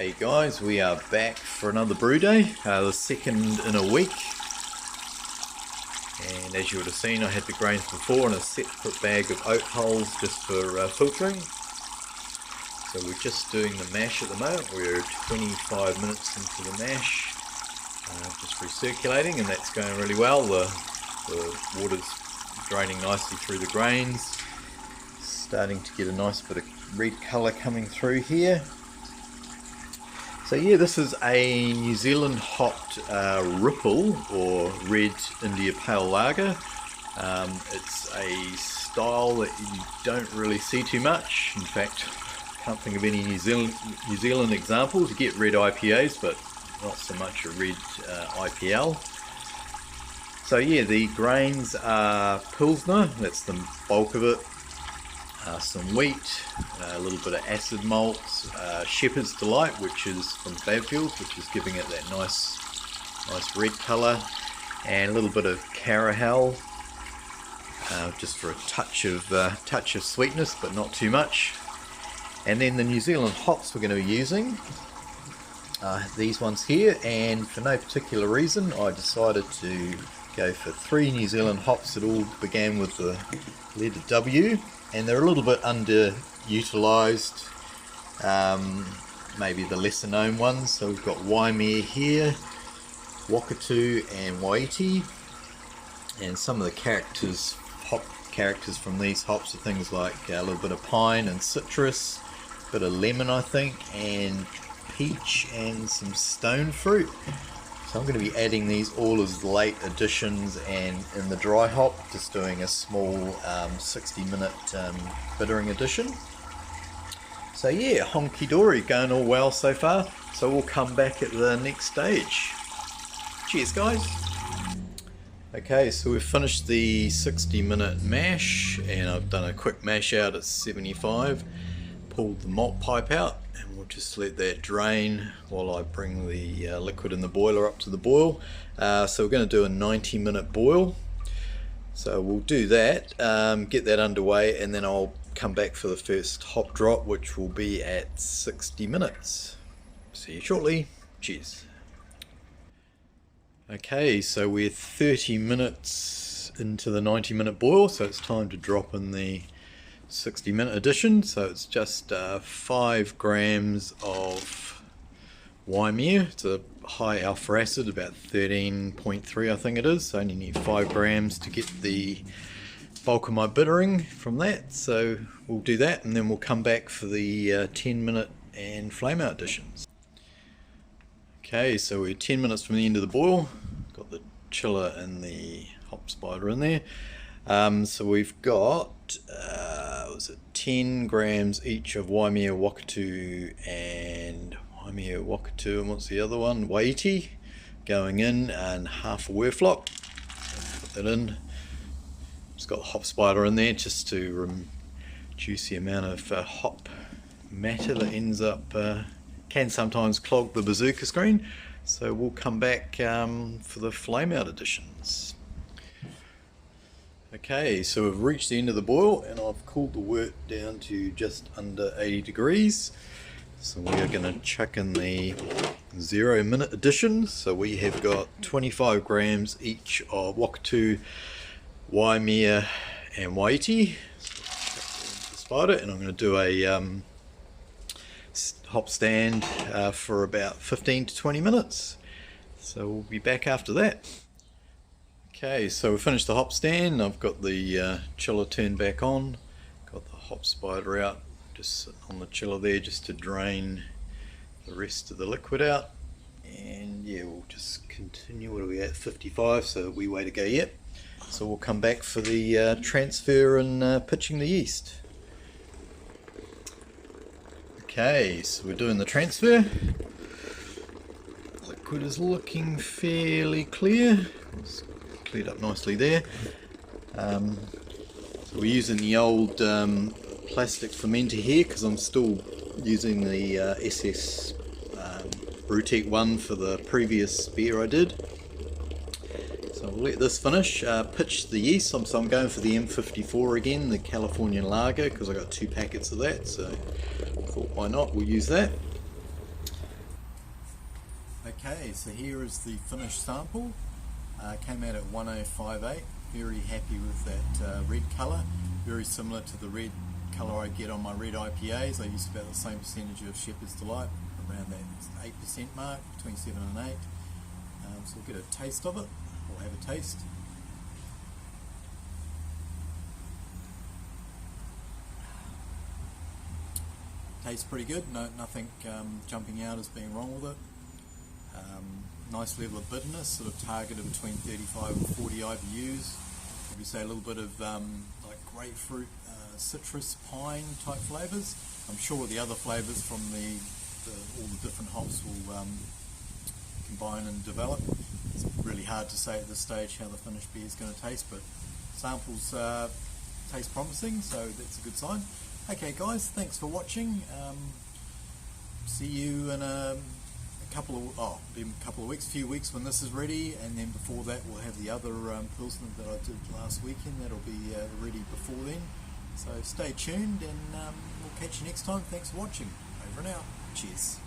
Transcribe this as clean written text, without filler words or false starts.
Hey guys, we are back for another brew day, the second in a week. And as you would have seen, I had the grains before in a separate bag of Oat Hulls just for filtering. So we're just doing the mash at the moment. We're 25 minutes into the mash, just recirculating, and that's going really well. The water's draining nicely through the grains, starting to get a nice bit of red colour coming through here. So yeah, this is a New Zealand hopped RIPL or Red India Pale Lager. It's a style that you don't really see too much. In fact, I can't think of any New Zealand examples. You get red IPAs, but not so much a red IPL. So yeah, the grains are Pilsner, that's the bulk of it. Some wheat, a little bit of Acid Malt, Shepherd's Delight, which is from Fabfields, which is giving it that nice red colour, and a little bit of Carahell, just for a touch of sweetness, but not too much. And then the New Zealand hops we're going to be using, these ones here, and for no particular reason I decided to go for 3 New Zealand hops that all began with the letter W. And they're a little bit underutilised, maybe the lesser known ones. So we've got Waimea here, Wakatu and Wai-iti. And some of the hop characters from these hops are things like a little bit of pine and citrus, a bit of lemon I think, and peach and some stone fruit. So I'm going to be adding these all as late additions, and in the dry hop just doing a small 60-minute bittering addition. So yeah, honky dory, going all well so far. So we'll come back at the next stage. Cheers guys. Okay, so we've finished the 60-minute mash, and I've done a quick mash out at 75. Pulled the malt pipe out, and we'll just let that drain while I bring the liquid in the boiler up to the boil. So we're going to do a 90-minute boil. So we'll do that, get that underway, and then I'll come back for the first hop drop, which will be at 60 minutes. See you shortly. Cheers. Okay, so we're 30 minutes into the 90-minute boil, so it's time to drop in the 60-minute addition. So it's just 5 grams of Waimea. It's a high alpha acid, about 13.3 I think it is. So I only need 5 grams to get the bulk of my bittering from that. So we'll do that, and then we'll come back for the 10-minute and Flameout additions. Okay, so we're 10 minutes from the end of the boil. Got the chiller and the hop spider in there. So we've got was it 10 grams each of Waimea, Wakatu, and what's the other one? Wai-iti going in, and half a werflock. Put that in. Just got the hop spider in there just to reduce the amount of hop matter that ends up can sometimes clog the bazooka screen. So we'll come back for the Flameout additions. Okay, so we've reached the end of the boil, and I've cooled the wort down to just under 80 degrees. So we are going to chuck in the 0-minute addition. So we have got 25 grams each of Wakatu, Waimea and Wai-iti. So spider, and I'm going to do a hop stand for about 15 to 20 minutes. So we'll be back after that. Okay, so we finished the hop stand. I've got the chiller turned back on, got the hop spider out, just sitting on the chiller there just to drain the rest of the liquid out. And yeah, we'll just continue. What are we at? 55, so we way to go yet. So we'll come back for the transfer and pitching the yeast. Okay, so we're doing the transfer. Liquid is looking fairly clear. It's cleared up nicely there. So we're using the old plastic fermenter here because I'm still using the SS Brewtech one for the previous beer I did. So I'll let this finish, pitch the yeast. So I'm going for the M54 again, the Californian Lager, because I got 2 packets of that, so I thought why not, we'll use that. Okay, so here is the finished sample. Came out at 1058. Very happy with that red colour. Very similar to the red colour I get on my red IPAs. I use about the same percentage of Shepherd's Delight, around that 8% mark, between 7 and 8. So we'll get a taste of it. We'll have a taste. Tastes pretty good. Nothing jumping out as being wrong with it. Nice level of bitterness, sort of targeted between 35 and 40 IBUs. Probably say a little bit of like grapefruit, citrus, pine type flavours. I'm sure the other flavours from all the different hops will combine and develop. It's really hard to say at this stage how the finished beer is going to taste, but samples taste promising, so that's a good sign. Okay guys, thanks for watching. See you in a couple of weeks, few weeks when this is ready, and then before that we'll have the other Pilsner that I did last weekend. That'll be ready before then. So stay tuned, and we'll catch you next time. Thanks for watching. Over and out. Cheers.